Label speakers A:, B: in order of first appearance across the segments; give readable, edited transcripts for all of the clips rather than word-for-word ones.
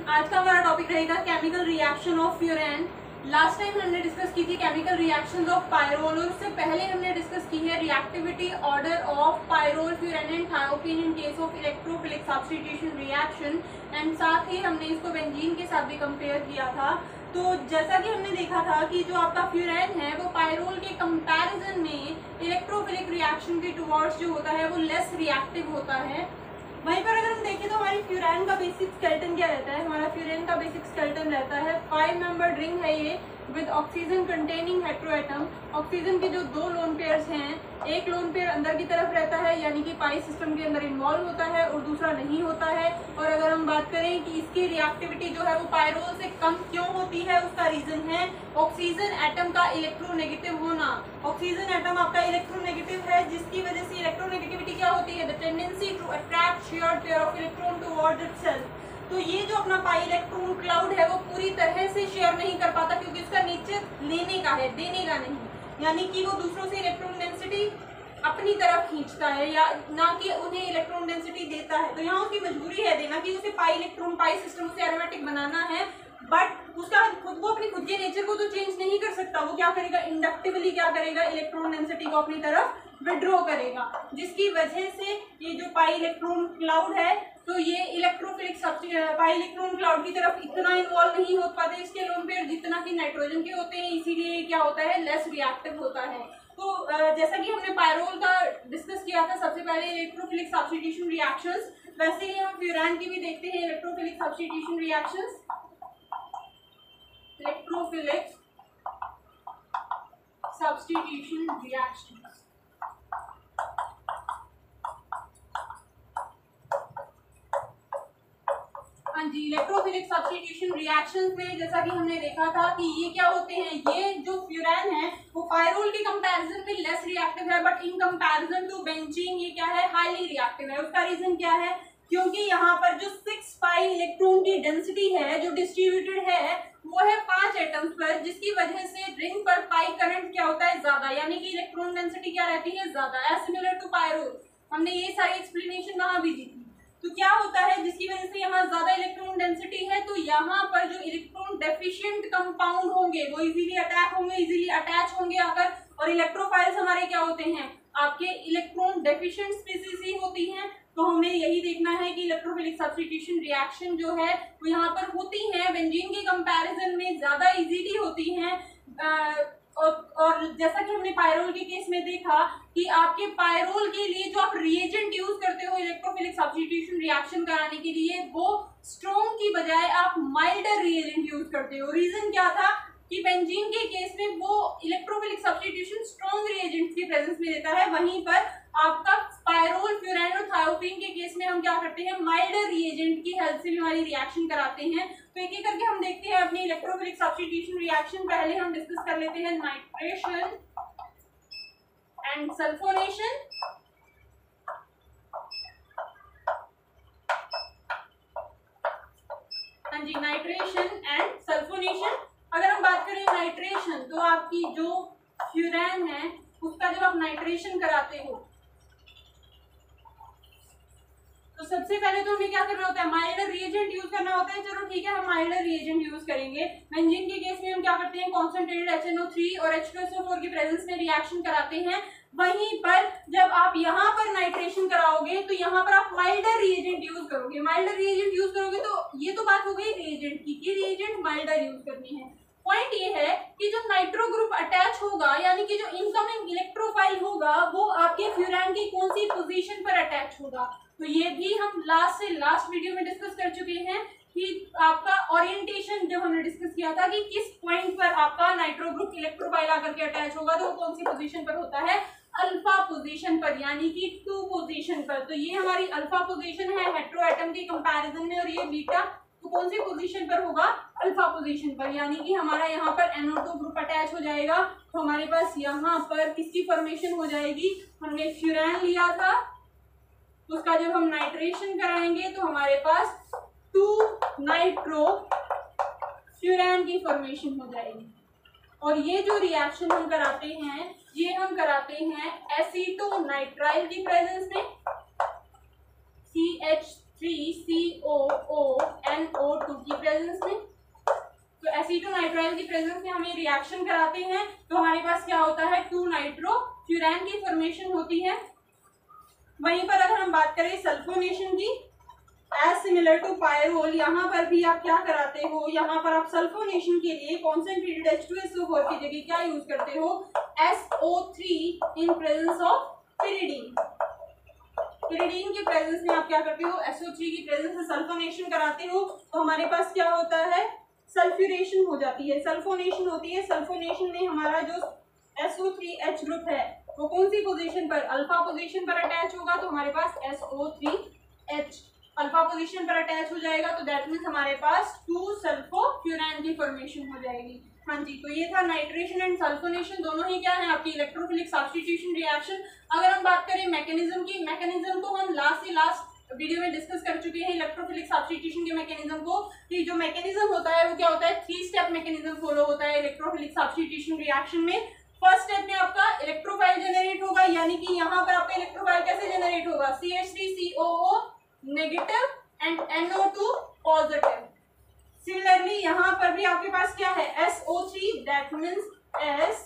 A: आज का हमारा टॉपिक रहेगा chemical reaction of furan. Last time हमने डिस्कस की थी केमिकल रिएक्शंस ऑफ पायरोल और उससे पहले हमने डिस्कस की है reactivity order of pyrrole, furan and thiophene in case of electrophilic substitution reaction and साथ ही हमने इसको बेंजीन के साथ भी कंपेयर किया था। तो जैसा कि हमने देखा था कि जो आपका फ्यूरेन है वो पायरोल के कंपैरिजन में इलेक्ट्रोफिलिक रिएक्शन के टुवर्ड्स जो होता है वो लेस रिएक्टिव होता है। वहीं पर अगर हम देखें तो हमारी फ्यूरेन का बेसिक स्केलेटन क्या रहता है, हमारा फ्यूरेन का बेसिक स्केलेटन रहता है 5 मेंबर्ड रिंग है ये with oxygen containing heteroatom. Oxygen के जो दो लोन पेयर्स हैं, एक लोन पेयर अंदर की तरफ रहता है यानी कि पाई सिस्टम के अंदर इन्वॉल्व होता है और दूसरा नहीं होता है। और अगर हम बात करें कि इसकी रिएक्टिविटी जो है वो पायरोल से कम क्यों होती है, उसका रीजन है ऑक्सीजन एटम का इलेक्ट्रोनेगेटिव होना। ऑक्सीजन एटम आपका इलेक्ट्रोनेगेटिव है जिसकी वजह से इलेक्ट्रोनेगेटिविटी क्या होती है, the tendency to attract shared pair of electron towards itself. तो ये जो अपना पाई इलेक्ट्रॉन क्लाउड है वो पूरी तरह से शेयर नहीं कर पाता क्योंकि उसका नेचर लेने का है, देने का नहीं, यानी कि वो दूसरों से इलेक्ट्रॉन डेंसिटी अपनी तरफ खींचता है या ना कि उन्हें इलेक्ट्रॉन डेंसिटी देता है। तो यहाँ उसकी मजबूरी है देना कि उसे पाई इलेक्ट्रॉन पाई सिस्टम से एरोमेटिक बनाना है, बट उसका खुद वो अपनी खुद के नेचर को तो चेंज नहीं कर सकता। वो क्या करेगा, इंडक्टिवली क्या करेगा, इलेक्ट्रॉन डेंसिटी को अपनी तरफ विड्रॉ करेगा, जिसकी वजह से ये जो पाई इलेक्ट्रॉन क्लाउड है तो ये इलेक्ट्रोफिलिक पाई इलेक्ट्रॉन क्लाउड की तरफ इतना इन्वॉल्व नहीं हो पाते इसके लोन पेयर जितना कि नाइट्रोजन के होते हैं, इसीलिए क्या होता है, लेस रिएक्टिव होता है। तो जैसा कि हमने पायरोल का डिस्कस किया था सबसे पहले इलेक्ट्रोफिलिक सब्स्टिट्यूशन रिएक्शंस, वैसे ही हम फ्यूरेन की भी देखते हैं electrophilic substitution reactions. Electrophilic substitution reactions, हाँ जी, इलेक्ट्रोफिलिक सब्स्टिट्यूशन रिएक्शंस में जैसा कि हमने देखा था कि ये क्या होते हैं, ये जो फ्यूरेन है वो पायरोल के कंपैरिजन में लेस रिएक्टिव है, but in comparison to benzene ये क्या है, हाईली रिएक्टिव है। उसका रीजन क्या है, क्योंकि यहाँ पर जो 6 पाई इलेक्ट्रॉन की डेंसिटी है जो डिस्ट्रीब्यूटेड है वो है 5 एटम्स पर, जिसकी वजह से रिंग पर पाई करंट क्या होता है, ज्यादा, यानी कि इलेक्ट्रॉन डेंसिटी क्या रहती है, ज्यादा, एज सिमिलर टू पायरोल। हमने ये सारी एक्सप्लेनेशन वहां भी दी थी। तो क्या होता है, जिसकी वजह से यहाँ ज्यादा इलेक्ट्रॉन डेंसिटी है तो यहाँ पर जो इलेक्ट्रॉन डेफिशिएंट कंपाउंड होंगे वो इजीली अटैक होंगे, इजीली अटैच होंगे अगर, और इलेक्ट्रोफाइल्स हमारे क्या होते हैं, आपके इलेक्ट्रॉन डेफिशिएंट स्पीसीज ही होती हैं। तो हमें यही देखना है कि इलेक्ट्रोफिलिक सब्स्टिट्यूशन रिएक्शन जो है वो यहाँ पर होती है बेंजीन के कंपैरिजन में ज्यादा इजीली होती हैं। और जैसा कि हमने पायरोल के केस में देखा कि आपके पायरोल के लिए जो आप रिएजेंट यूज करते हो इलेक्ट्रोफिलिक सब्स्टिट्यूशन रिएक्शन कराने के लिए वो स्ट्रॉन्ग की बजाय आप माइल्डर रिएजेंट यूज करते हो। रीजन क्या था कि बेंजीन के केस में वो इलेक्ट्रोफिलिक सब्स्टिट्यूशन स्ट्रॉन्ग रिएजेंट्स के प्रेजेंस में देता है, वहीं पर आपका पायरोल, फ्यूरेन और थायोपीन के केस में हम क्या करते हैं, माइल्डर रिएजेंट की हेल्प से भी हमारी रिएक्शन कराते हैं। तो एक एक करके हम देखते हैं अपनी इलेक्ट्रोफिलिक सब्स्टिट्यूशन रिएक्शन। पहले हम डिस्कस कर लेते हैं नाइट्रेशन एंड सल्फोनेशन। हाँ जी, नाइट्रेशन एंड सल्फोनेशन। अगर हम बात करें नाइट्रेशन तो आपकी जो फ्यूरेन है उसका जब आप नाइट्रेशन कराते हो तो सबसे पहले तो हमें क्या करना होता है, माइल्डर रिएजेंट यूज करना होता है। चलो ठीक है, हम माइल्डर रिएजेंट यूज करेंगे। बेंजीन के केस में हम क्या करते हैं, कॉन्सेंट्रेटेड HNO3 और H2SO4 की प्रेजेंस में रिएक्शन कराते हैं। वहीं पर जब आप यहाँ पर नाइट्रेशन कराओगे तो यहाँ पर आप माइल्डर रिएजेंट यूज करोगे। माइल्डर रिएजेंट यूज करोगे तो ये तो बात हो गई रिएजेंट की कि रिएजेंट माइल्डर यूज करनी है। पॉइंट ये है कि जो नाइट्रो ग्रुप अटैच होगा यानी कि जो इनकमिंग इलेक्ट्रोफाइल होगा वो आपके फ्यूरेन की कौन सी पोजीशन पर अटैच होगा, तो ये भी हम लास्ट वीडियो में डिस्कस कर चुके हैं कि आपका ओरिएंटेशन जब हमने डिस्कस किया था कि किस पॉइंट पर आपका नाइट्रो ग्रुप इलेक्ट्रोफाइल आकर के अटैच होगा तो वो कौन सी पोजीशन पर होता है, अल्फा पोजीशन पर, यानी कि 2 पोजीशन पर। तो ये हमारी अल्फा पोजीशन है हेटेरो एटम के कंपैरिजन में, और ये बीटा तो कौन सी पोजीशन पर होगा, अल्फा पोजीशन पर, यानी कि हमारा यहाँ पर NO2 ग्रुप अटैच हो जाएगा। तो हमारे पास यहाँ पर किसकी फॉर्मेशन हो जाएगी, हमने फ्यूरेन लिया था उसका जब हम नाइट्रेशन कराएंगे तो हमारे पास 2 नाइट्रो फ्यूरेन की फॉर्मेशन हो जाएगी। और ये जो रिएक्शन हम कराते हैं ये हम कराते हैं एसीटोनाइट्राइल की प्रेजेंस में, CH3COONO2 की की प्रेजेंस में हम ये रिएक्शन कराते हैं तो हमारे पास क्या होता है, 2 नाइट्रोफ्यूरैन की फॉर्मेशन होती है। वहीं पर अगर हम बात करें सल्फोनेशन की, एज सिमिलर टू पायरोल, यहाँ पर भी आप क्या कराते हो, यहाँ पर आप सल्फोनेशन के लिए कॉन्सेंट्रेटेड H2SO4 की जगह क्या यूज करते हो, SO3 in presence of pyridine. Pyridine की प्रेजेंस में आप क्या करते हो, SO3 की प्रेजेंस में सल्फोनेशन कराते हो तो हमारे पास क्या होता है, सल्फ्यूरेशन हो जाती है, सल्फोनेशन होती है। सल्फोनेशन में हमारा जो SO3H ग्रुप है वो कौन सी पोजीशन पर, अल्फा पोजीशन पर अटैच होगा तो हमारे पास SO3H अल्फा पोजीशन पर अटैच हो जाएगा, तो दैट मीन्स हमारे पास 2 सल्फोफ्यूरैन की फॉर्मेशन हो जाएगी। हाँ जी, तो ये था नाइट्रेशन एंड सल्फोनेशन, दोनों ही क्या है आपकी इलेक्ट्रोफिलिक सब्स्टिट्यूशन रिएक्शन। अगर हम बात करें मैकेनिज्म की, मैकेनिज्म को हम लास्ट वीडियो में डिस्कस कर चुके हैं इलेक्ट्रोफिलिक सब्स्टिट्यूशन के मैकेनिज्म को, कि जो मैकेनिज्म होता है वो क्या होता है, 3 स्टेप मैकेनिज्म फॉलो होता है इलेक्ट्रोफिलिक सब्स्टिट्यूशन रिएक्शन में। फर्स्ट स्टेप में आपका इलेक्ट्रोफाइल जनरेट होगा, यानी कि यहाँ पर आपका इलेक्ट्रोफाइल कैसे जनरेट होगा, CH3COO negative and NO2 positive. Similarly यहाँ पर भी आपके पास क्या है, SO3 that means S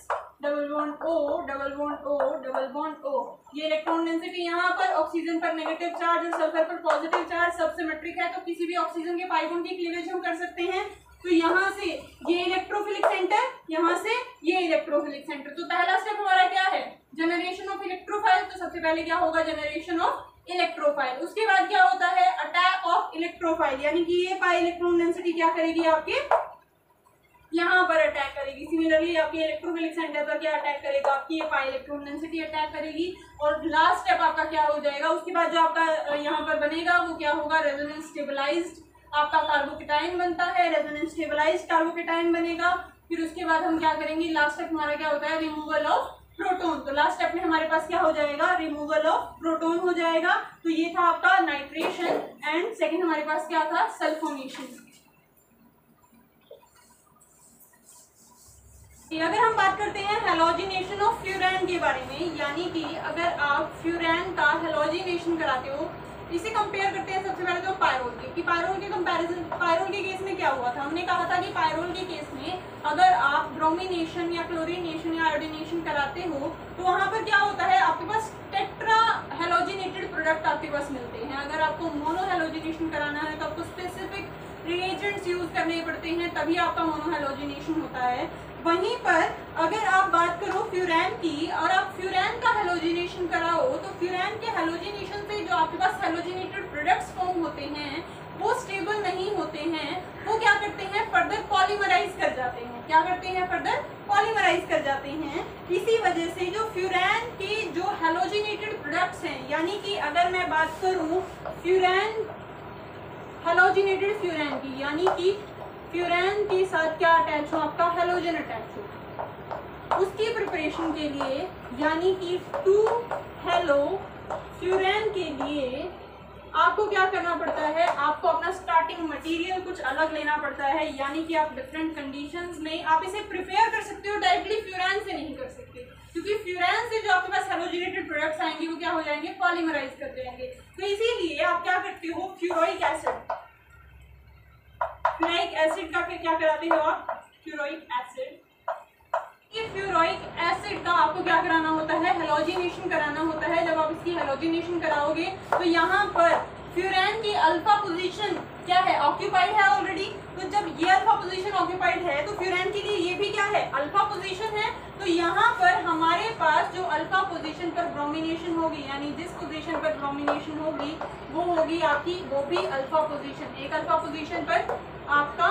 A: double bond O double bond O double bond O। ये इलेक्ट्रॉन डेंसिटी यहाँ पर ऑक्सीजन पर नेगेटिव चार्ज और सल्फर पर पॉजिटिव चार्ज सब सिमेट्रिक है, तो किसी भी ऑक्सीजन के पाई बॉन्ड की क्लीवेज हम कर सकते हैं। तो यहाँ से ये इलेक्ट्रोफिलिक सेंटर, यहाँ से ये इलेक्ट्रोफिलिक सेंटर। तो पहला स्टेप हमारा क्या है, जनरेशन ऑफ इलेक्ट्रोफाइल। तो सबसे पहले क्या होगा, जनरेशन ऑफ इलेक्ट्रोफाइल। उसके बाद क्या होता है, अटैक ऑफ इलेक्ट्रोफाइल, यानी कि ये पाई इलेक्ट्रॉन डेंसिटी क्या करेगी, आपके यहाँ पर अटैक करेगी। सिमिलरली आपके इलेक्ट्रोफिलिक सेंटर पर क्या अटैक करेगा, आपकी ये पाई इलेक्ट्रॉन डेंसिटी अटैक करेगी। और लास्ट स्टेप आपका क्या हो जाएगा, उसके बाद जो आपका यहाँ पर बनेगा वो क्या होगा, रेजोनेंस स्टेबलाइज्ड आपका कार्बोकेटाइन बनता है, रेजोनेंस स्टेबलाइज्ड कार्बोकेटाइन बनेगा। फिर उसके बाद हम क्या करेंगे, लास्ट स्टेप हमारा क्या होता है, रिमूवल ऑफ प्रोटॉन। तो लास्ट स्टेप में हमारे पास क्या हो जाएगा, रिमूवल ऑफ प्रोटॉन हो जाएगा। तो ये था आपका नाइट्रेशन एंड सेकंड हमारे पास क्या था, सल्फोनेशन। अगर हम बात करते हैं हेलोजिनेशन ऑफ फ्यूरैन के बारे में, यानी कि अगर आप फ्यूरैन का हेलोजिनेशन कराते हो, इसे कंपेयर करते हैं सबसे पहले तो पायरोल के, कि पायरोल के कंपैरिजन, पायरोल के केस में क्या हुआ था, हमने कहा था कि पायरोल के केस में अगर आप ब्रोमिनेशन या क्लोरीनेशन या आयोडीनेशन कराते हो तो वहां पर क्या होता है, आपके पास टेट्रा हेलोजिनेटेड प्रोडक्ट आपके पास मिलते हैं। अगर आपको मोनो हेलोजिनेशन कराना है तो आपको स्पेसिफिक रिएजेंट्स यूज करने पड़ते हैं, तभी आपका मोनो हेलोजिनेशन होता है। वहीं पर अगर आप बात करो फ्यूरैन की और आप फ्यूरैन का हेलोजिनेशन कराओ तो फ्यूरैन के हेलोजिनेशन से जो आपके पास हेलोजिनेटेड प्रोडक्ट्स फॉर्म होते हैं वो स्टेबल नहीं होते हैं, वो क्या करते हैं, फर्दर पॉलीमराइज कर जाते हैं। क्या करते हैं, फर्दर पॉलीमराइज कर जाते हैं। इसी वजह से जो फ्यूरैन के जो हेलोजिनेटेड प्रोडक्ट्स हैं, यानी कि अगर मैं बात करूं फ्यूरैन हेलोजिनेटेड फ्यूरैन की, यानी कि फ्यूरैन के साथ क्या अटैच हो, आपका हेलोजन अटैच हो, उसकी प्रिपरेशन के लिए, यानी कि 2 हेलो फ्यूरैन के लिए आपको क्या करना पड़ता है, आपको अपना स्टार्टिंग मटेरियल कुछ अलग लेना पड़ता है। यानी कि आप डिफरेंट कंडीशंस में आप इसे प्रिपेयर कर सकते हो, डायरेक्टली फ्यूरैन से नहीं कर सकते, क्योंकि फ्यूरैन से जो आपके पास हेलोजिनेटेड प्रोडक्ट्स आएंगे वो क्या हो जाएंगे, पॉलीमराइज कर जाएंगे। तो इसीलिए आप क्या करते हो, फ्यूरोइक एसिड, फ्यूराइक एसिड का क्या कराते हो आप, फ्यूरोइक एसिड। ये फ्यूरोइक एसिड का आपको क्या कराना होता है, हेलोजिनेशन कराना होता है। जब आप इसकी हेलोजिनेशन कराओगे तो यहाँ पर फ्यूरैन की अल्फा पोजीशन क्या है, ऑक्यूपाइड है ऑलरेडी। तो जब ये अल्फा पोजीशन ऑक्यूपाइड है तो फ्यूरैन के लिए ये भी क्या है, अल्फा पोजीशन है। तो यहाँ पर हमारे पास जो अल्फा पोजीशन पर ब्रोमिनेशन होगी, यानी जिस पोजीशन पर ब्रोमिनेशन होगी वो होगी आपकी, वो भी अल्फा पोजीशन। एक अल्फा पोजीशन पर आपका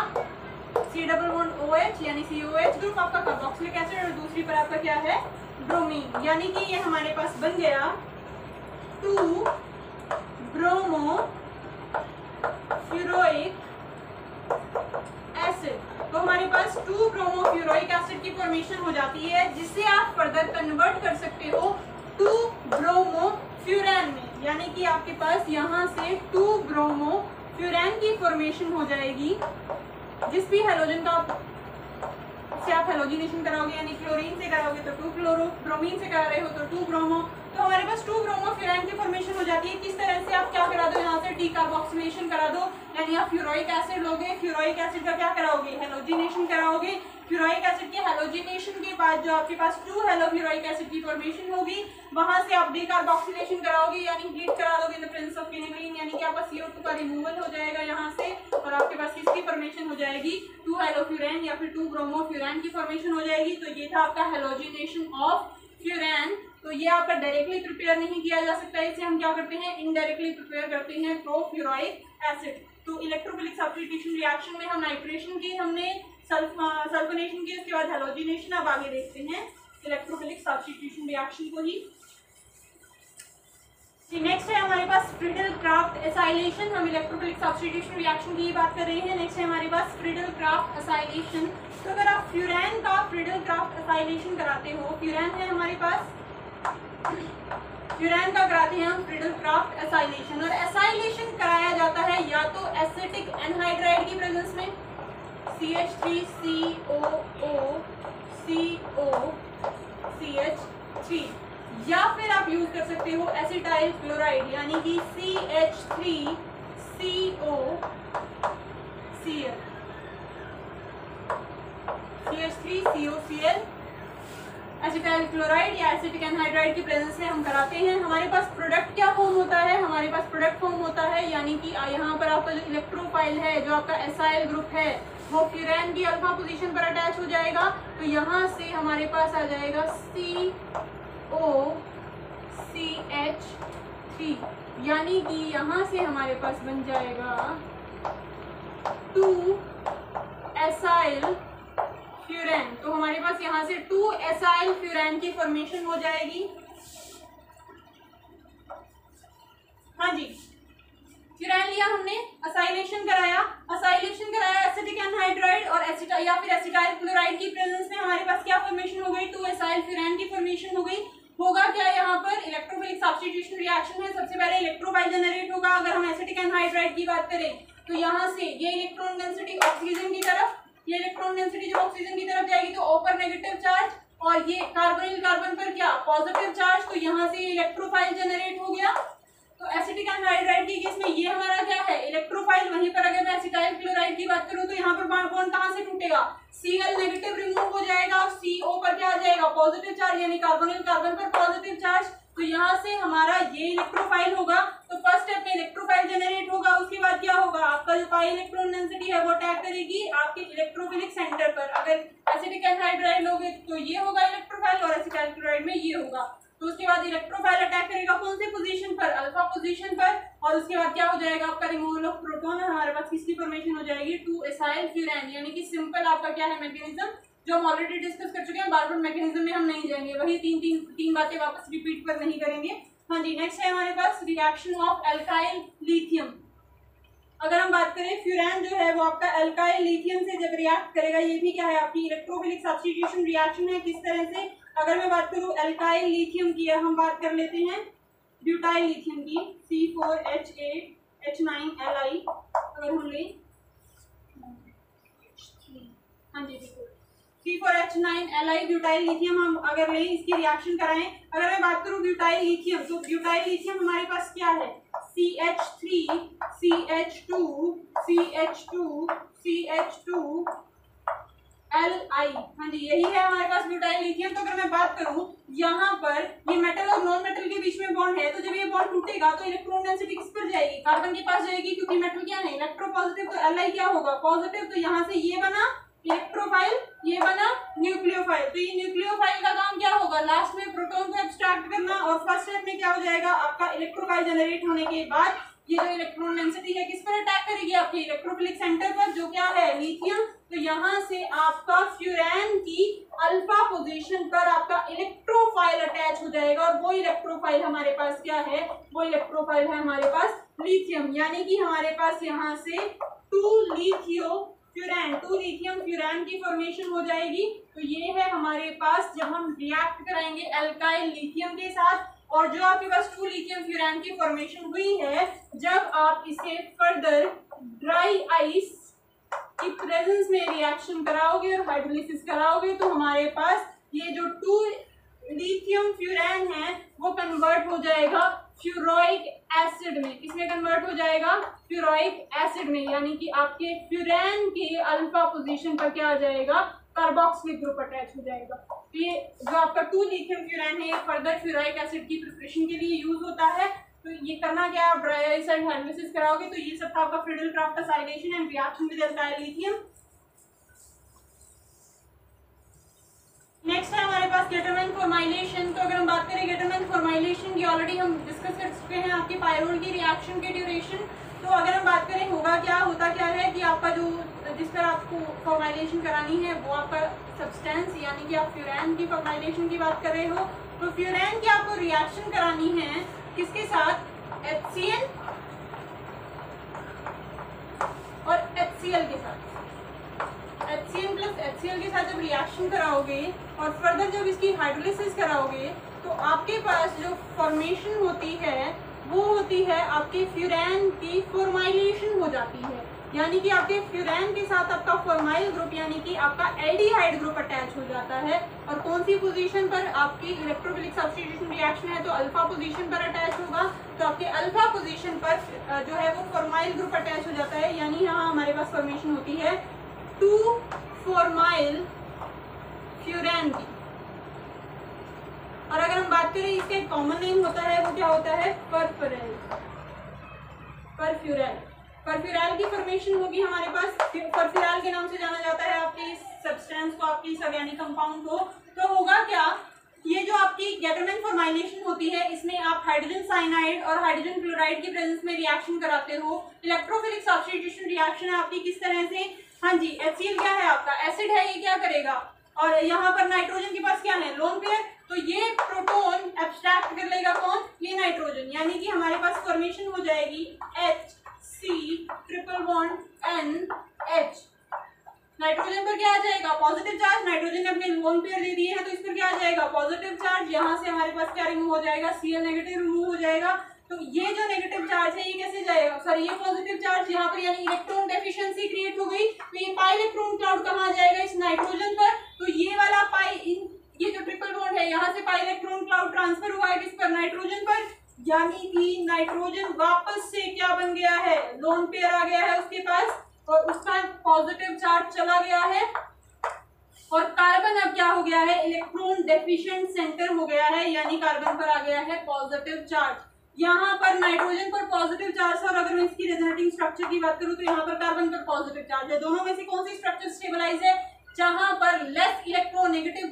A: C डबल बॉन्ड OH यानी COH ग्रुप आपका कार्बोक्सिलिक एसिड, और दूसरी पर आपका क्या है, ब्रोमीन। यानी कि ये हमारे पास बन गया 2 ब्रोमो फ्यूरोइक एसिड। तो हमारे पास 2 ब्रोमो फ्यूरोइक एसिड की फॉर्मेशन हो जाती है, जिससे आप फर्दर कन्वर्ट कर सकते हो 2 ब्रोमो फ्यूरैन में। यानी कि आपके पास यहाँ से 2 ब्रोमो फ्यूरैन की फॉर्मेशन हो जाएगी। जिस भी हेलोजन का से आप हेलोजिनेशन कराओगे, यानी क्लोरीन से कराओगे तो 2 क्लोरो, ब्रोमीन से करा रहे हो तो 2 ब्रोमो, तो हमारे पास 2 ब्रोमो फ्यूरैन की फॉर्मेशन हो जाती है। किस तरह से आप क्या करा दो, यहाँ से डीकार्बोक्सिलेशन करा दो, यानी आप फ्यूरोइक एसिड लोगे, फ्यूरोइक एसिड का क्या कराओगे, हेलोजिनेशन कराओगे। फ्यूरोइक एसिड के हेलोजिनेशन के बाद जो आपके पास 2 हेलो फ्यूरोइक एसिड की फॉर्मेशन होगी, वहां से आप डीकार्बोक्सिलेशन कराओगे यानी हीट करा दोगे इन द प्रेजेंस ऑफ फिनेलिन, यानी कि आपका CO2 का रिमूवल हो जाएगा यहाँ से और आपके पास किसकी फॉर्मेशन हो जाएगी, 2 हेलोफ्यूरैन या फिर 2 ब्रोमोफ्यूरैन की फॉर्मेशन हो जाएगी। तो ये था आपका हेलोजिनेशन ऑफ फ्यूरैन। तो ये आपका डायरेक्टली प्रिपेयर नहीं किया जा सकता, इसे हम क्या करते हैं, इनडायरेक्टली प्रिपेयर करते हैं प्रोफ्यूरोइक एसिड। तो इलेक्ट्रोफिलिक सब्स्टिट्यूशन रिएक्शन में हम नाइट्रेशन की, हमने सल्फोनेशन की, उसके बाद हेलोजिनेशन। अब आगे देखते हैं इलेक्ट्रोफिलिक सब्स्टिट्यूशन रिएक्शन को ही। नेक्स्ट है हमारे पास फ्रीडल क्राफ्ट एसाइलेशन। हम इलेक्ट्रोफिलिक सब्स्टिट्यूशन रिएक्शन की बात कर रहे हैं। नेक्स्ट है हमारे पास फ्रीडल क्राफ्ट एसाइलेशन। तो अगर आप फ्यूरैन का फ्रीडल क्राफ्ट एसाइलेशन कराते हो, फ्यूरैन है हमारे पास, फ्यूरैन का कराते हैं हम फ्रीडल क्राफ्ट एसाइलेशन। और एसाइलेशन कराया जाता है या तो एसिटिक एनहाइड्राइड की प्रेजेंस में CH3COO या फिर आप यूज कर सकते हो एसिटाइल क्लोराइड यानी कि CH3COCl एसिटाइल क्लोराइड या एसिटिक एनहाइड्राइड की प्रेजेंस में हम कराते हैं। हमारे पास प्रोडक्ट क्या फॉर्म होता है, हमारे पास प्रोडक्ट फॉर्म होता है यानी कि यहाँ पर आपका जो इलेक्ट्रोफाइल है, जो आपका एसाइल ग्रुप है, वो फ्यूरैन की अल्फा पोजीशन पर अटैच हो जाएगा। तो यहाँ से हमारे पास आ जाएगा COCH3 यानी कि यहाँ से हमारे पास बन जाएगा 2 एसाइल फ्यूरैन। तो हमारे पास यहाँ से 2 एसाइल फ्यूरैन की फॉर्मेशन हो जाएगी। हाँ जी, फ्यूरैन लिया हमने, असाइलेशन कराया एसिटिक एनहाइड्राइड और एसिटाइल या फिर एसिटाइल क्लोराइड की प्रेजेंस में हमारे पास क्या फॉर्मेशन हो गई, 2 एसाइल फ्यूरैन की फॉर्मेशन हो गई। होगा क्या यहाँ पर, इलेक्ट्रोफिलिक सब्स्टिट्यूशन रिएक्शन है। सबसे पहले इलेक्ट्रोफाइल जनरेट होगा। अगर हम एसिटिक एनहाइड्राइड की बात करें तो यहाँ से ये इलेक्ट्रॉन डेंसिटी ऑक्सीजन की तरफ, ये इलेक्ट्रॉन डेंसिटी जो ऑक्सीजन की तरफ जाएगी तो O पर नेगेटिव चार्ज और ये कार्बोनिल कार्बन पर क्या, पॉजिटिव चार्ज। तो यहाँ से इलेक्ट्रोफाइल जनरेट हो गया। तो एसिटिक एनहाइड्राइड के केस में ये हमारा क्या है, इलेक्ट्रोफाइल। वहीं पर अगर मैं एसिटाइल क्लोराइड की बात करूं तो यहाँ पर बॉन्ड कहाँ से टूटेगा, Cl नेगेटिव रिमूव हो जाएगा और CO पर क्या आ जाएगा, पॉजिटिव चार्ज, यानी कार्बोनिल कार्बन पर पॉजिटिव चार्ज। तो यहाँ से हमारा ये इलेक्ट्रोफाइल होगा। तो फर्स्ट स्टेप में इलेक्ट्रोफाइल जनरेट होगा, उसके बाद क्या होगा, आपका जो पाई इलेक्ट्रॉन डेंसिटी है वो अटैक करेगी आपके इलेक्ट्रोफिलिक सेंटर पर। अगर एसिटिक एनहाइड्राइड लोगे तो ये होगा इलेक्ट्रोफाइल और एसिटाइल क्लोराइड में ये होगा। तो उसके बाद इलेक्ट्रोफाइल अटैक करेगा कौन सी पोजीशन पर, अल्फा पोजीशन पर। और उसके बाद क्या हो जाएगा, आपका रिमूवल ऑफ प्रोटॉन। हमारे पास किसकी फॉर्मेशन हो जाएगी, 2 एसाइल फ्यूरैन। यानी कि सिंपल आपका क्या है मैकेनिज्म, जो हम ऑलरेडी डिस्कस कर चुके हैं। बार बार मैकेनिज्म में हम नहीं जाएंगे, वही तीन बातें वापस रिपीट पर नहीं करेंगे। हाँ जी, नेक्स्ट है हमारे पास रिएक्शन ऑफ एल्काइल लिथियम। अगर हम बात करें, फ्यूरैन जो है वो आपका एल्काइल लिथियम से जब रिएक्ट करेगा, ये भी क्या है, आपकी इलेक्ट्रोफिलिक सब्स्टिट्यूशन रिएक्शन है। किस तरह से, अगर मैं बात करूं एल्काइल लिथियम की, हम बात कर लेते हैं ब्यूटाइल लिथियम की, C4H8H9Li अगर हम लें, हाँ जी C4H9Li ब्यूटाइल लिथियम हम अगर लें, इसकी रिएक्शन कराएं। अगर मैं बात करूं ब्यूटाइल लिथियम, तो ब्यूटाइल लिथियम हमारे पास क्या है, CH3 CH2 CH2 CH2 Li। हाँ जी, यही है हमारे पास ब्यूटाइल लिथियम। तो अगर मैं बात करूं यहाँ पर ये मेटल और नॉन मेटल के बीच में बॉन्ड है, तो जब ये बॉन्ड टूटेगा तो इलेक्ट्रॉन डेंसिटी किस पर जाएगी, कार्बन के पास जाएगी, क्योंकि मेटल क्या है, इलेक्ट्रोपॉजिटिव। तो Li क्या होगा, पॉजिटिव। तो यहाँ से ये बना इलेक्ट्रोफाइल, ये बना न्यूक्लियोफाइल। तो ये न्यूक्लियोफाइल का काम क्या होगा, लास्ट में प्रोटॉन को एब्स्ट्रैक्ट करना। और फर्स्ट स्टेप में क्या हो जाएगा, आपका इलेक्ट्रोफाइल जनरेट होने के बाद ये जो इलेक्ट्रॉन डेंसिटी है किस पर अटैक करेगी, आपके इलेक्ट्रोफिलिक सेंटर पर, जो क्या है, लिथियम। तो यहाँ से आपका फ्यूरैन की अल्फा पोजीशन पर आपका इलेक्ट्रोफाइल अटैच हो जाएगा। और वो इलेक्ट्रोफाइल हमारे पास क्या है, वो इलेक्ट्रोफाइल है हमारे पास लिथियम। यानी कि हमारे पास यहाँ से 2 लिथियम फ्यूरैन की फॉर्मेशन हो जाएगी। तो ये है हमारे पास जब हम रिएक्ट कराएंगे एल्काइल लिथियम के साथ। और जो आपके पास 2 लिथियम फ्यूरैन की फॉर्मेशन हुई है, जब आप इसे फर्दर ड्राई आइस की प्रेजेंस में रिएक्शन कराओगे और हाइड्रोलिसिस कराओगे, तो हमारे पास ये जो 2 लिथियम फ्यूरैन है वो कन्वर्ट हो जाएगा फ्यूरोइक एसिड में। किसमें कन्वर्ट हो जाएगा, फ्यूराइक एसिड में, यानी कि आपके फ्यूरैन के अल्फा पोजीशन पर क्या आ जाएगा, कार्बोक्सिलिक ग्रुप अटैच हो जाएगा। तो ये जो आपका 2 लिथियम फ्यूरैन है, ये फर्दर फ्यूराइक एसिड की प्रिपरेशन के लिए यूज होता है। तो ये करना क्या, आप ड्राई आइस एंड हाइड्रोलिसिस कराओगे। तो ये सब था आपका फ्रीडल-क्राफ्ट का साइलेशन and reaction with alkyl lithium. Next है हमारे पास गेटरमैन फॉर्माइलेशन। तो अगर हम बात करें गेटरमैन फॉर्माइलेशन की, ऑलरेडी हम डिस्कस कर चुके हैं आपकी पायरोल की रिएक्शन के ड्यूरेशन। तो अगर हम बात करें होता क्या है कि आपका जो जिस पर आपको फॉर्माइलेशन करानी है वो आपका सब्सटेंस, यानी कि आप फ्यूरैन की फॉर्माइलेशन की बात कर रहे हो। तो फ्यूरैन की आपको रिएक्शन करानी है किसके साथ, HCl और HCl के साथ। HCl प्लस HCl के साथ जब रिएक्शन कराओगे और फर्दर जब इसकी हाइड्रोलिसिस कराओगे तो आपके पास जो फॉर्मेशन होती है वो होती है आपके फ्यूरैन की फॉर्माइलेशन हो जाती है, यानी कि आपके फ्यूरैन के साथ आपका फॉर्माइल ग्रुप यानी कि आपका एल्डिहाइड ग्रुप अटैच हो जाता है। और कौन सी पोजीशन पर, आपकी इलेक्ट्रोफिलिक सब्स्टिट्यूशन रिएक्शन है तो अल्फा पोजीशन पर अटैच होगा। तो आपके अल्फा पोजीशन पर जो है वो फॉर्माइल ग्रुप अटैच हो जाता है, यानी यहाँ हमारे पास फॉर्मेशन होती है 2 फॉर्माइल फ्यूरैन की। और अगर हम बात करें इसका एक कॉमन नेम होता है, वो क्या होता है, परफ्यूरैल। परफ्यूरैल की फॉर्मेशन होगी हमारे पास। परफ्यूरैल के नाम से जाना जाता है आपके सब्सटेंस को, आपकी सबयानिक कंपाउंड को। तो होगा क्या, ये जो आपकी गेटरमैन फॉर्माइलेशन होती है इसमें आप हाइड्रोजन साइनाइड और हाइड्रोजन क्लोराइड की प्रेजेंस में रिएक्शन कराते हो। इलेक्ट्रोफिलिक सब्स्टिट्यूशन रिएक्शन है आपकी किस तरह से, हाँ जी, HCl क्या है आपका, एसिड है, ये क्या करेगा, और यहाँ पर नाइट्रोजन के पास क्या है, लोन पेयर। तो ये प्रोटोन एब्स्ट्रैक्ट कर लेगा कौन, ये नाइट्रोजन, यानी कि हमारे पास फॉर्मेशन हो जाएगी HC≡NH। नाइट्रोजन पर क्या आ जाएगा, पॉजिटिव चार्ज। नाइट्रोजन ने अपने लोन पेयर दे दिए हैं तो इस पर क्या आ जाएगा, पॉजिटिव चार्ज। यहाँ से हमारे पास क्या रिमूव हो जाएगा, Cl नेगेटिव रिमूव हो जाएगा। तो ये जो नेगेटिव चार्ज है ये कैसे जाएगा, सॉरी ये पॉजिटिव चार्ज यहाँ पर, यानी इलेक्ट्रॉन डेफिशिएंसी क्रिएट हो गई। तो ये पाई इलेक्ट्रॉन क्लाउड कहाँ आ जाएगा, इस नाइट्रोजन पर। तो ये वाला पाई, ये जो ट्रिपल बॉन्ड है यहाँ से पाई इलेक्ट्रॉन क्लाउड ट्रांसफर हुआ है किस पर, नाइट्रोजन पर, यानी कि नाइट्रोजन वापस से क्या बन गया है, लोन पेयर आ गया है उसके पास और उसका पॉजिटिव चार्ज चला गया है। और कार्बन अब क्या हो गया है, इलेक्ट्रॉन डेफिशिएंट सेंटर हो गया है, यानी कार्बन पर आ गया है पॉजिटिव चार्ज। यहाँ पर नाइट्रोजन पर पॉजिटिव चार्ज और अगर मैं इसकी रेजोनेटिंग स्ट्रक्चर की बात करूं तो यहाँ पर कार्बन पर पॉजिटिव चार्ज है। दोनों में से कौन सी स्ट्रक्चर स्टेबलाइज है, जहां पर लेस इलेक्ट्रोनेगेटिव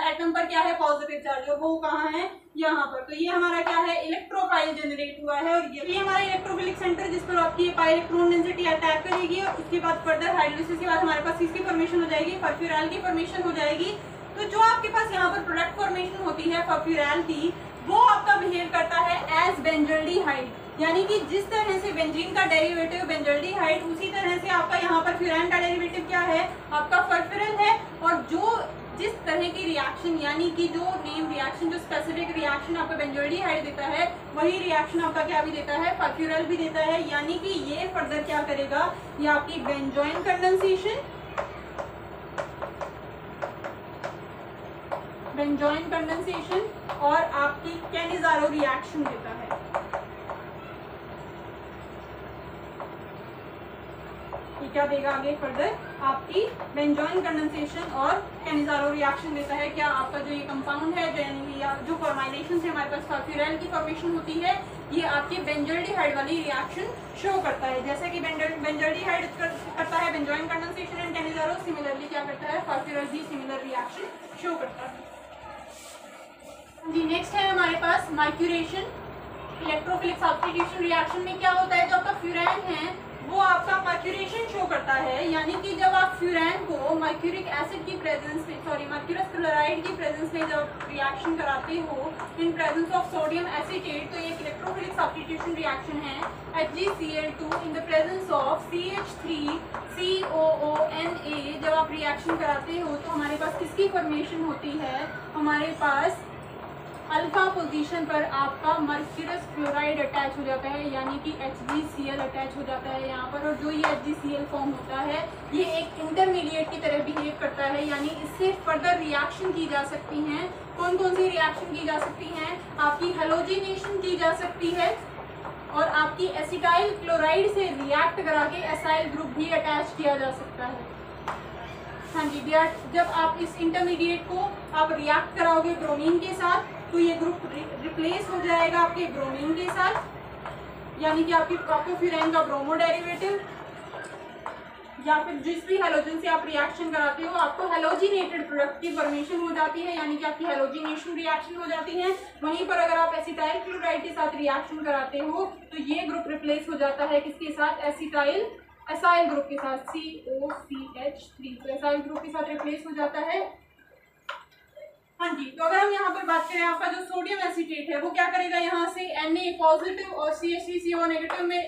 A: एटम पर क्या है, पॉजिटिव चार्ज, और वो कहाँ है, यहाँ पर। तो ये हमारा क्या है, इलेक्ट्रोफाइल जनरेट हुआ है। और ये हमारा इलेक्ट्रोफिलिक सेंटर जिस पर आपकी पाई इलेक्ट्रॉन डेंसिटी अटैक करेगी और उसके बाद फर्दर हाइड्रोलिसिस के बाद हमारे पास किसकी फॉर्मेशन हो जाएगी, परफ्यूरैल की फॉर्मेशन हो जाएगी। तो जो आपके पास यहाँ पर प्रोडक्ट फॉर्मेशन होती है परफ्यूरैल की, वो आपका बिहेव करता है एज बेंजल्डिहाइड, यानी कि जिस तरह से बेंजीन का डेरिवेटिव बेंजल्डिहाइड, उसी तरह से आपका यहाँ पर फ्यूरैन का डेरिवेटिव क्या है, आपका परफ्यूरल है। और जो जिस तरह की रिएक्शन, यानी कि जो नेम रिएक्शन, जो स्पेसिफिक रिएक्शन आपका बेंजल्डिहाइड देता है, वही रिएक्शन आपका क्या भी देता है, परफ्यूरल भी देता है। यानी कि ये फर्दर क्या करेगा, ये आपकी बेंजोइन कंडेंसेशन और आपकी कैनिजारो रिएक्शन देता है। ये क्या देगा आगे फर्दर, आपकी बेंजोइन कंडेंसेशन और कैनिजारो रिएक्शन देता है। क्या आपका जो ये कंपाउंड है, जो फॉर्माइलेशन से हमारे पास परफ्यूरैल की फॉर्मेशन होती है, ये आपकी बेंजल्डिहाइड वाली रिएक्शन शो करता है। जैसे कि बेंजल्डिहाइड करता है benzoin condensation and Cannizzaro, similarly क्या करता है, परफ्यूरल भी सिमिलर रिएक्शन शो करता है। जी नेक्स्ट है हमारे पास मर्क्यूरेशन। इलेक्ट्रोफिलिक सब्स्टिट्यूशन रिएक्शन में क्या होता है, जो आपका फ्यूरैन है वो आपका मर्क्यूरेशन शो करता है, यानी कि जब आप फ्यूरैन को मर्क्यूरिक एसिड की प्रेजेंस में, सॉरी मर्क्यूरस क्लोराइड की प्रेजेंस में जब रिएक्शन कराते हो in presence of sodium acetate, तो ये इलेक्ट्रोफिलिक सब्स्टिट्यूशन रिएक्शन है। HgCl2 in the presence of CH3COONA जब आप रिएक्शन कराते हो तो हमारे पास किसकी फॉर्मेशन होती है, हमारे पास अल्फा पोजीशन पर आपका मर्क्यूरस क्लोराइड अटैच हो जाता है, यानी कि HgCl अटैच हो जाता है यहाँ पर। और जो ये HgCl फॉर्म होता है ये एक इंटरमीडिएट की तरह बिहेव करता है, यानी इससे फर्दर रिएक्शन की जा सकती हैं। कौन कौन सी रिएक्शन की जा सकती हैं, आपकी हेलोजिनेशन की जा सकती है, और आपकी एसिटाइल क्लोराइड से रिएक्ट करा के एसाइल ग्रुप भी अटैच किया जा सकता है। हाँ जी, जब आप इस इंटरमीडिएट को आप रिएक्ट कराओगे ब्रोमीन के साथ तो ये ग्रुप रिप्लेस हो जाएगा आपके ब्रोमीन के साथ, यानी कि आपकी प्रोपोफ्यूरैन का ब्रोमो डेरिवेटिव, या फिर जिस भी हैलोजन से आप रिएक्शन कराते हो आपको हैलोजिनेटेड प्रोडक्ट की फॉर्मेशन हो जाती है, यानी कि आपकी हैलोजिनेशन रिएक्शन हो जाती है। वहीं पर अगर आप एसिटाइल क्लोराइड के साथ रिएक्शन कराते हो तो ये ग्रुप रिप्लेस हो जाता है किसके साथ, एसाइल ग्रुप के साथ, COCH3, तो एसाइल ग्रुप के साथ रिप्लेस हो जाता है। हाँ जी, तो अगर हम यहाँ पर बात करें आपका जो सोडियम एसीटेट है वो क्या करेगा, यहाँ से Na पॉजिटिव और CH3CO नेगेटिव में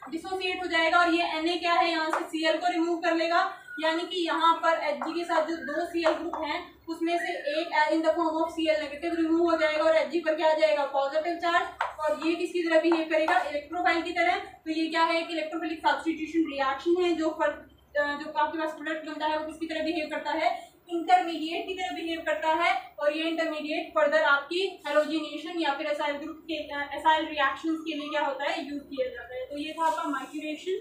A: डिसोसिएट हो जाएगा और ये Na क्या है, यहाँ से Cl को रिमूव कर लेगा, यानी कि यहाँ पर Hg के साथ जो दो Cl ग्रुप हैं उसमें से एक in the form of Cl negative remove हो जाएगा और Hg पर क्या आ जाएगा, पॉजिटिव चार्ज, और ये किसकी तरह बिहेव करेगा, इलेक्ट्रोफाइल की तरह। तो ये क्या है कि इलेक्ट्रोफिलिक सब्स्टिट्यूशन रिएक्शन है, जो आपके पास प्रोडक्ट बनता है वो किसकी तरह बिहेव करता है, इंटरमीडिएट की तरह बिहेव करता है, और ये इंटरमीडिएट फर्दर आपकी हैलोजिनेशन या फिर एसाइल ग्रुप के एसाइल रिएक्शंस के लिए क्या होता है, यूज किया जाता है। तो ये था आपका माइक्यूरेशन।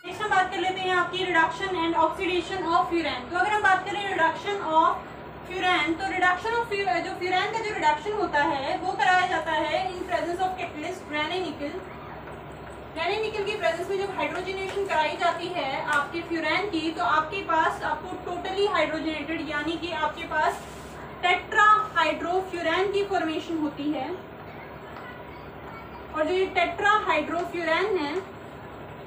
A: नेक्स्ट हम बात कर लेते हैं आपकी रिडक्शन एंड ऑक्सीडेशन ऑफ फ्यूरैन। तो अगर हम बात करें रिडक्शन ऑफ फ्यूरैन, तो रिडक्शन ऑफ जो फ्यूरैन का जो रिडक्शन होता है वो कराया जाता है इन प्रेजेंस ऑफ कैटलिस्ट रेनिनिकल। रेनिनिकल की प्रेजेंस में जब हाइड्रोजनेशन कराई जाती है आपके फ्यूरैन की, तो आपके पास आपको टोटली हाइड्रोजनेटेड यानी कि आपके पास टेट्रा हाइड्रोफ्यूरैन की फॉर्मेशन होती है। और जो ये टेट्रा हाइड्रोफ्यूरैन है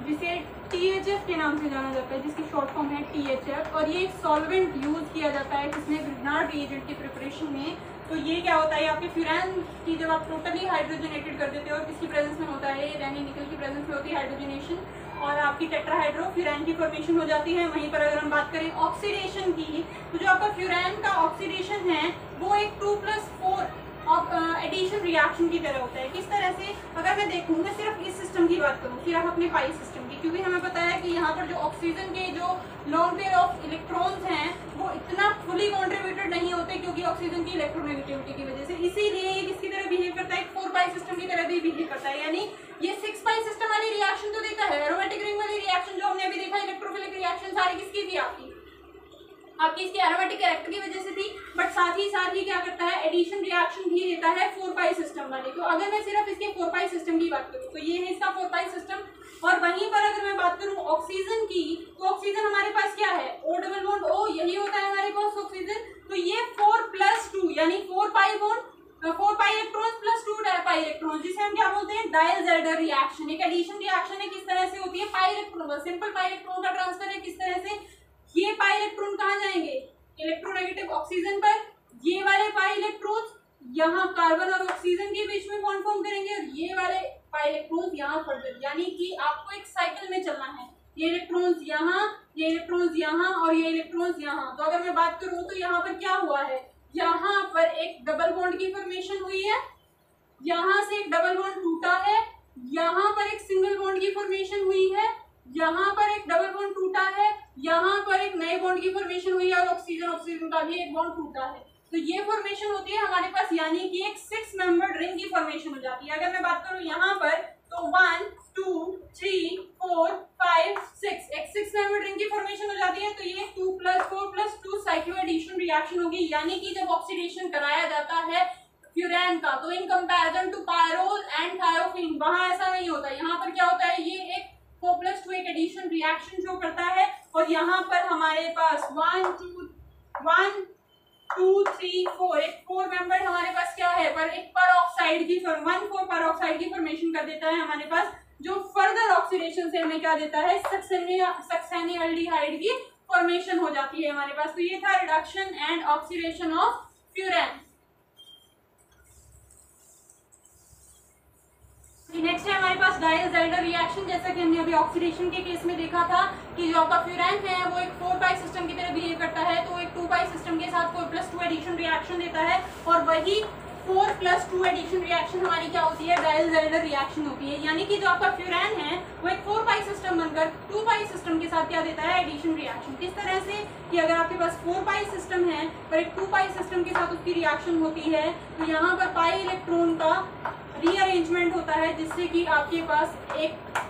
A: जिसे THF के नाम से जाना जाता है, जिसकी शॉर्ट फॉर्म है THF, और ये एक सॉल्वेंट यूज किया जाता है किसमें, ग्रिग्नार्ड रिएजेंट की प्रिपरेशन में। तो ये क्या होता है, आपके फ्यूरैन की जब आप टोटली हाइड्रोजनेटेड कर देते हो और किसकी प्रेजेंस में होता है, रेनिनिकल की प्रेजेंस में होती है हाइड्रोजनेशन, और आपकी टेट्राहाइड्रोफ्यूरैन की फॉर्मेशन हो जाती है। वहीं पर अगर हम बात करें ऑक्सीडेशन की, तो जो आपका फ्यूरैन का ऑक्सीडेशन है वो एक 2+4 एडिशन रिएक्शन की तरह होता है। किस तरह से, अगर मैं देखूँ, मैं सिर्फ इस सिस्टम की बात करूँ, सिर्फ अपने पाई सिस्टम की, क्योंकि हमें पता है कि यहाँ पर जो ऑक्सीजन के जो लोन पेयर ऑफ इलेक्ट्रॉन्स हैं वो इतना फुली कॉन्ट्रीब्यूटेड नहीं होते क्योंकि ऑक्सीजन की इलेक्ट्रोनेगेटिविटी की वजह से, इसीलिए ये किसकी तरह बिहेव करता है, 4 पाई सिस्टम की तरह भी बिहेव करता है। यानी ये 6 पाई सिस्टम वाली रिएक्शन तो देता है, एरोमेटिक रिंग वाली रिएक्शन जो हमने अभी देखा, इलेक्ट्रोफिलिक रिएक्शन सारी किसकी थी, आपकी इसकी एरोमेटिक कैरेक्टर की वजह से थी, बट साथ ही क्या करता है, एडिशन रिएक्शन भी देता है 4 पाई सिस्टम वाली। तो अगर मैं सिर्फ इसके 4 पाई सिस्टम की बात करूँ तो ये है इसका 4 पाई सिस्टम। और वहीं पर अगर मैं बात करूँ ऑक्सीजन की, तो ऑक्सीजन हमारे पास क्या है, O डबल बॉन्ड O, यही होता है हमारे पास ऑक्सीजन। तो ये 4+2 यानी 4 pi bond 4 pi electron plus 2 pi electron, जिसे हम क्या बोलते हैं, डायल्ज़ेडर रिएक्शन। एक एडिशन रिएक्शन है, किस तरह से होती है, pi electron, simple pi electron का ट्रांसफर है। किस तरह से, ये पाई इलेक्ट्रॉन कहाँ जाएंगे, इलेक्ट्रोनेगेटिव ऑक्सीजन पर, ये वाले पाई इलेक्ट्रॉन्स यहाँ कार्बन और ऑक्सीजन के बीच में बॉन्ड फॉर्म करेंगे, और ये वाले पाई इलेक्ट्रॉन्स यहाँ फर्दर, यानी कि आपको एक साइकिल में चलना है, ये इलेक्ट्रॉन्स यहाँ, ये इलेक्ट्रॉन्स यहाँ और ये इलेक्ट्रॉन्स यहाँ। तो अगर मैं बात करूँ तो यहाँ पर क्या हुआ है, यहाँ पर एक डबल बॉन्ड की फॉर्मेशन हुई है, यहाँ से एक डबल बॉन्ड टूटा है, यहाँ पर एक सिंगल बॉन्ड की फॉर्मेशन हुई है, यहाँ पर एक डबल बॉन्ड टूटा है, यहाँ पर एक नए बॉन्ड की फॉर्मेशन हुई है, और ऑक्सीजन का भी एक बॉन्ड टूटा है। तो ये फॉर्मेशन होती है हमारे पास, यानी कि एक 6 मेंबर्ड रिंग की फॉर्मेशन हो जाती है। अगर मैं बात करूँ यहाँ पर तो 1 2 3 4 5 6 एक 6 मेंबर्ड रिंग की फॉर्मेशन हो जाती है। तो ये 2+4+2 साइक्लो एडिशन रिएक्शन होगी, यानी कि जब ऑक्सीडेशन कराया जाता है फ्यूरैन का, तो in comparison to pyrrole and thiophene वहां ऐसा नहीं होता। यहाँ पर क्या होता है, ये एक 4+2 एक एडिशन रिएक्शन शो करता है, और यहाँ पर हमारे पास 1 2 3 4 एक 4 मेंबर हमारे पास क्या है, पर एक पर ऑक्साइड की 1,4 पर ऑक्साइड की फॉर्मेशन कर देता है हमारे पास, जो फर्दर ऑक्सीडेशन से हमें क्या देता है, सक्सेनियल्डिहाइड की फॉर्मेशन हो जाती है हमारे पास। तो ये था reduction and oxidation of फ्यूरैन। Next है हमारे पास डायल्ज़ेडर रिएक्शन। जैसा कि हमने अभी ऑक्सीडेशन के केस में देखा था कि जो आपका फ्यूरैन है वो एक 4 पाई सिस्टम की तरह बिहेव करता है, तो एक 2 पाई सिस्टम के साथ 4+2 एडिशन रिएक्शन देता है, और वही 4+2 एडिशन रिएक्शन हमारी क्या होती है, डायल्ज़ेडर रिएक्शन होती है। यानी कि जो आपका फ्यूरैन है वो एक 4 पाई सिस्टम बन अगर 2 पाई सिस्टम के साथ क्या देता है, एडिशन रिएक्शन। किस तरह से कि अगर आपके पास 4 पाई सिस्टम है पर एक 2 पाई सिस्टम के साथ उसकी रिएक्शन होती है तो यहाँ पर पाई इलेक्ट्रॉन का रीअरेंजमेंट होता है जिससे कि आपके पास एक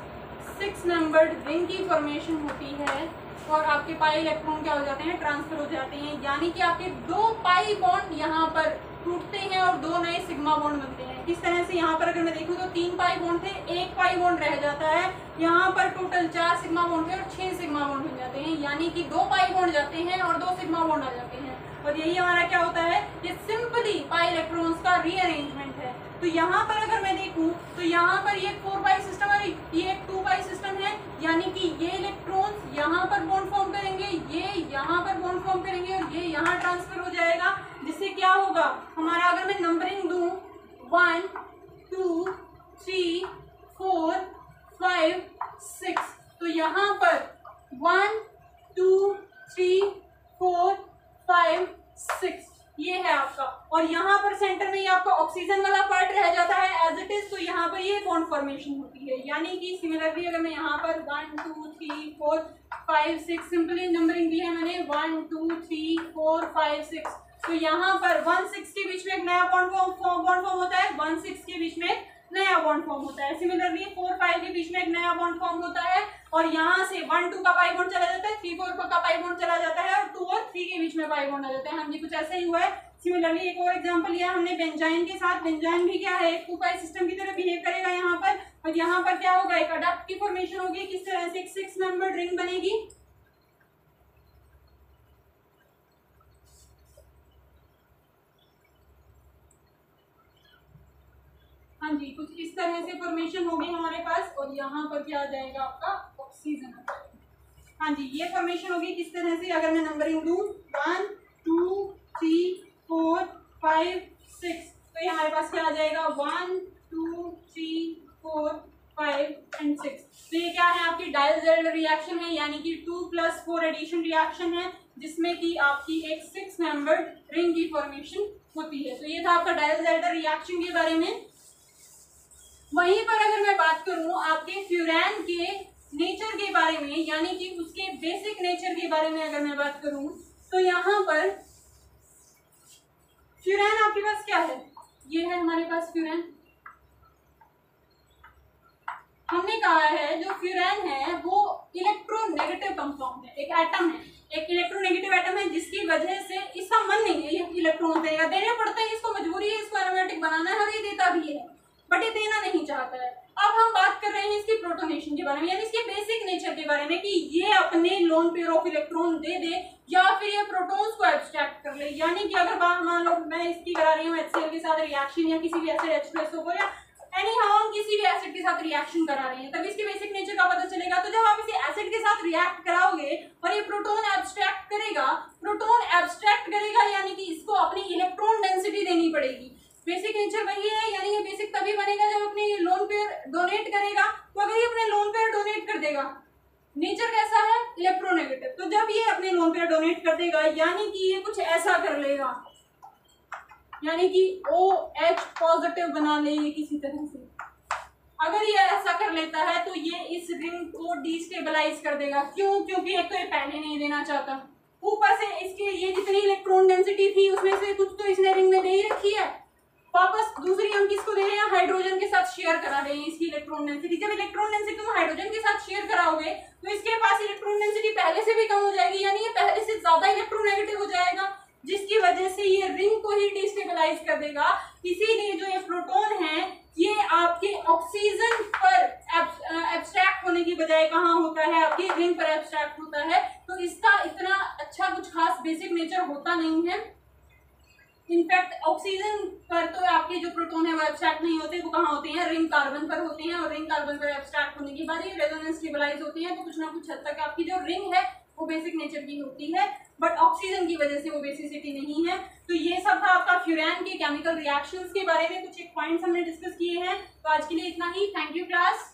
A: 6 मेंबर्ड रिंग की फॉर्मेशन होती है और आपके पाई इलेक्ट्रॉन क्या हो जाते हैं, ट्रांसफर हो जाते हैं। यानी कि आपके 2 पाई बॉन्ड यहाँ पर टूटते हैं और 2 नए सिग्मा बॉन्ड बनते हैं। किस तरह से यहाँ पर अगर मैं देखूँ तो 3 पाई बॉन्ड थे, 1 पाई बॉन्ड रह जाता है, यहाँ पर टोटल 4 सिग्मा बॉन्ड थे और 6 सिग्मा बॉन्ड बन जाते हैं। यानी कि 2 पाई बॉन्ड जाते हैं और 2 सिग्मा बॉन्ड आ जाते हैं और यही हमारा क्या होता है, ये सिंपली पाई इलेक्ट्रॉन्स का रीअरेंजमेंट है। तो यहाँ पर अगर मैं देखूँ तो यहाँ पर ये 4 पाई सिस्टम है, ये एक 2 पाई सिस्टम है, यानी कि ये इलेक्ट्रॉन्स यहाँ पर बॉन्ड फॉर्म करेंगे, ये यहाँ पर बॉन्ड फॉर्म करेंगे और ये यहाँ ट्रांसफर हो जाएगा, जिससे क्या होगा हमारा, अगर मैं नंबरिंग दूं 1 2 3 4 5 6 तो यहाँ पर 1 2 3 4 5 6 ये है आपका, और यहाँ पर सेंटर में ये आपका ऑक्सीजन वाला पार्ट रह जाता है एज इट इज। तो यहाँ पर ये बॉन्ड फॉर्मेशन होती है। यानी कि सिमिलरली अगर मैं यहाँ पर 1 2 3 4 5 6 सिंपली नंबरिंग दी है मैंने 1 2 3 4 5 6 तो यहाँ पर 1 6 के बीच में एक नया बॉन्ड फॉर्म होता है, 1 6 के बीच में नया बॉन्ड फॉर्म होता है। सिमिलरली 4 5 के बीच में एक नया बॉन्ड फॉर्म होता है और यहाँ से 1 2 का पाई बॉन्ड चला जाता है, 3 4 का पाई बॉन्ड चला जाता है और 2 और 3 के बीच में पाई बॉन्ड आ जाता है। हाँ जी, कुछ ऐसा ही हुआ है। सिमिलरली एक और एग्जांपल लिया हमने बेंजाइन के साथ। बेंजाइन भी क्या है, एक 2 पाई सिस्टम की तरह बिहेव करेगा यहाँ पर, और यहाँ पर क्या होगा, एक अडक्ट की फॉर्मेशन होगी। किस तरह से, एक 6 मेंबर्ड रिंग बनेगी। हाँ जी, कुछ इस तरह से फॉर्मेशन होगी हमारे पास और यहाँ पर क्या आ जाएगा, आपका ऑक्सीजन आ जाएगा। हाँ जी, ये फॉर्मेशन होगी किस तरह से, अगर मैं नंबरिंग दूं 1 2 3 4 5 6 तो ये हमारे पास क्या आ जाएगा 1 2 3 4 5 एंड 6। तो ये क्या है, आपकी डायल-जेड रिएक्शन है, यानी कि 2+4 एडिशन रिएक्शन है जिसमें कि आपकी एक 6 मेंबर्ड रिंग की फॉर्मेशन होती है। तो ये था आपका डायल-जेड रिएक्शन के बारे में। वहीं पर अगर मैं बात करूं आपके फ्यूरैन के नेचर के बारे में, यानी कि उसके बेसिक नेचर के बारे में अगर मैं बात करूं तो यहाँ पर फ्यूरैन आपके पास क्या है, ये है हमारे पास फ्यूरैन। हमने कहा है जो फ्यूरैन है वो इलेक्ट्रोनेगेटिव कंपाउंड है, एक एटम है, एक इलेक्ट्रोनेगेटिव एटम है जिसकी वजह से इसका मन नहीं है ये इलेक्ट्रॉन देगा, देने पड़ते हैं, इसको मजबूरी है, इसको एरोमेटिक बनाना है और ये देता भी है, बट ये देना नहीं चाहता है। अब हम बात कर रहे हैं इसकी प्रोटोनेशन के बारे में, यानी इसके बेसिक नेचर के बारे में कि ये अपने लोन पेयर ऑफ इलेक्ट्रॉन दे दे या फिर ये प्रोटॉन्स को एब्स्ट्रैक्ट कर ले। यानी कि अगर मान लो मैं इसकी करा रही हूँ HCl के साथ रिएक्शन या किसी भी एसिड H2SO को या एनी हाउ हम किसी भी एसिड के साथ रिएक्शन करा रहे हैं, तब इसके बेसिक नेचर का पता चलेगा। तो जब आप इसे एसिड के साथ रिएक्ट कराओगे और ये प्रोटॉन एब्स्ट्रैक्ट करेगा, यानी कि इसको अपनी इलेक्ट्रॉन डेंसिटी देनी पड़ेगी। बेसिक नेचर वही है, यानी ये बेसिक तभी बनेगा जब अपनी लोन पेयर डोनेट करेगा। तो अगर ये अपने लोन पेयर डोनेट कर देगा, नेचर कैसा है, इलेक्ट्रोनेगेटिव, तो जब ये अपने लोन पेयर डोनेट कर देगा यानी कि ये कुछ ऐसा कर लेगा, यानी कि OH पॉजिटिव बना लेंगे किसी तरह से। अगर ये ऐसा कर लेता है तो ये इस रिंग को डिस्टेबलाइज कर देगा। क्यों? क्योंकि एक तो ये पहले नहीं देना चाहता, ऊपर से इसके ये जितनी इलेक्ट्रॉन डेंसिटी थी उसमें से कुछ तो इसने रिंग में दे ही रखी है, वापस दूसरी हम किसको दे रहे हैं, हाइड्रोजन के साथ शेयर करा रहे हैं इसकी इलेक्ट्रॉन डेंसिटी। जब इलेक्ट्रॉन डेंसिटी तुम हाइड्रोजन के साथ शेयर कराओगे तो इसके पास इलेक्ट्रॉन डेंसिटी पहले से भी कम हो जाएगी, यानी ये पहले से ज्यादा इलेक्ट्रोनेगेटिव हो जाएगा, जिसकी वजह से ये रिंग को ही डिस्टेबलाइज कर देगा। इसीलिए जो ये प्रोटॉन है ये आपके ऑक्सीजन पर एब्स्ट्रैक्ट होने की बजाय कहाँ होता है, आपकी रिंग पर एब्स्ट्रैक्ट होता है। तो इसका इतना अच्छा कुछ खास बेसिक नेचर होता नहीं है। इनफैक्ट ऑक्सीजन पर तो आपके जो प्रोटॉन है वो एब्स्ट्रैक्ट नहीं होते, वो कहाँ होते हैं, रिंग कार्बन पर होते हैं, और रिंग कार्बन पर एब्स्ट्रैक्ट होने के बाद ये रेजोनेंस स्टेबलाइज होती है। तो कुछ ना कुछ हद तक आपकी जो रिंग है वो बेसिक नेचर की होती है, बट ऑक्सीजन की वजह से वो बेसिसिटी नहीं है। तो ये सब था आपका फ्यूरैन के केमिकल रिएक्शंस के बारे में, कुछ एक पॉइंट्स हमने डिस्कस किए हैं। तो आज के लिए इतना ही। Thank you class.